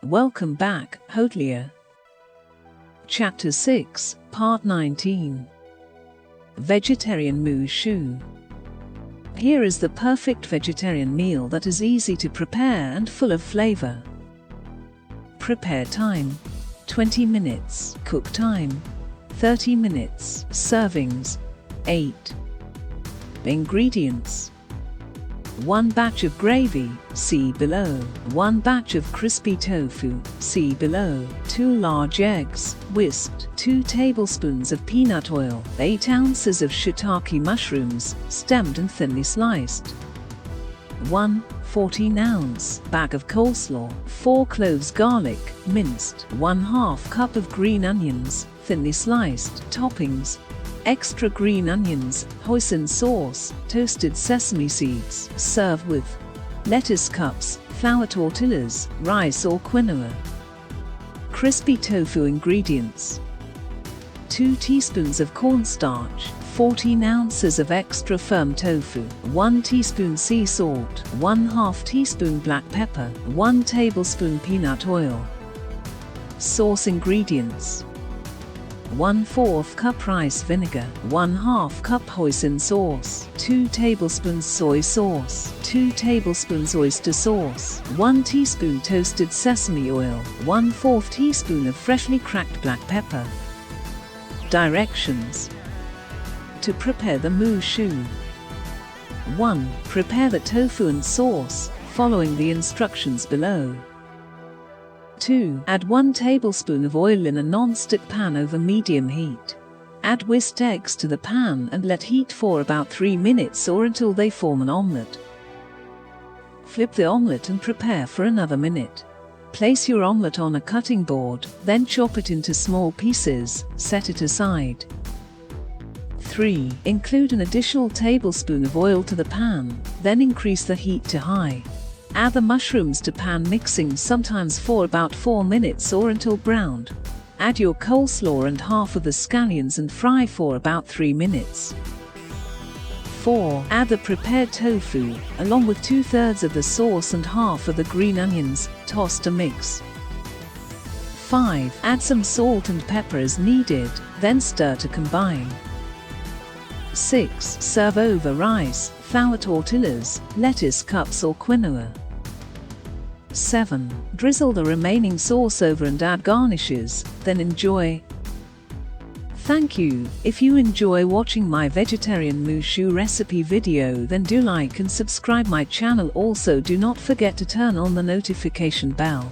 Welcome back, Hotelier. Chapter 6, Part 19. Vegetarian Moo Shu. Here is the perfect vegetarian meal that is easy to prepare and full of flavor. Prepare time: 20 minutes. Cook time: 30 minutes. Servings: 8. Ingredients: 1 batch of gravy, see below. 1 batch of crispy tofu, see below. 2 large eggs, whisked. 2 tablespoons of peanut oil. 8 ounces of shiitake mushrooms, stemmed and thinly sliced. 1 14-ounce bag of coleslaw. 4 cloves garlic, minced. 1/2 cup of green onions, thinly sliced. Toppings: extra green onions, hoisin sauce, toasted sesame seeds. Serve with lettuce cups, flour tortillas, rice or quinoa. Crispy tofu ingredients: 2 teaspoons of cornstarch, 14 ounces of extra firm tofu, 1 teaspoon sea salt, 1/2 teaspoon black pepper, 1 tablespoon peanut oil. Sauce ingredients: 1/4 cup rice vinegar, 1/2 cup hoisin sauce, 2 tablespoons soy sauce, 2 tablespoons oyster sauce, 1 teaspoon toasted sesame oil, 1/4 teaspoon of freshly cracked black pepper. Directions to prepare the moo shu. 1. Prepare the tofu and sauce, following the instructions below. 2. Add 1 tablespoon of oil in a non-stick pan over medium heat. Add whisked eggs to the pan and let heat for about 3 minutes or until they form an omelette. Flip the omelette and prepare for another minute. Place your omelette on a cutting board, then chop it into small pieces, set it aside. 3. Include an additional tablespoon of oil to the pan, then increase the heat to high. Add the mushrooms to pan, mixing sometimes for about 4 minutes or until browned. Add your coleslaw and half of the scallions and fry for about 3 minutes. 4. Add the prepared tofu, along with 2/3 of the sauce and half of the green onions, toss to mix. 5. Add some salt and pepper as needed, then stir to combine. 6. Serve over rice, flour tortillas, lettuce cups or quinoa. 7. Drizzle the remaining sauce over and add garnishes, then enjoy. Thank you. If you enjoy watching my vegetarian moo shu recipe video, then do like and subscribe my channel. Also, do not forget to turn on the notification bell.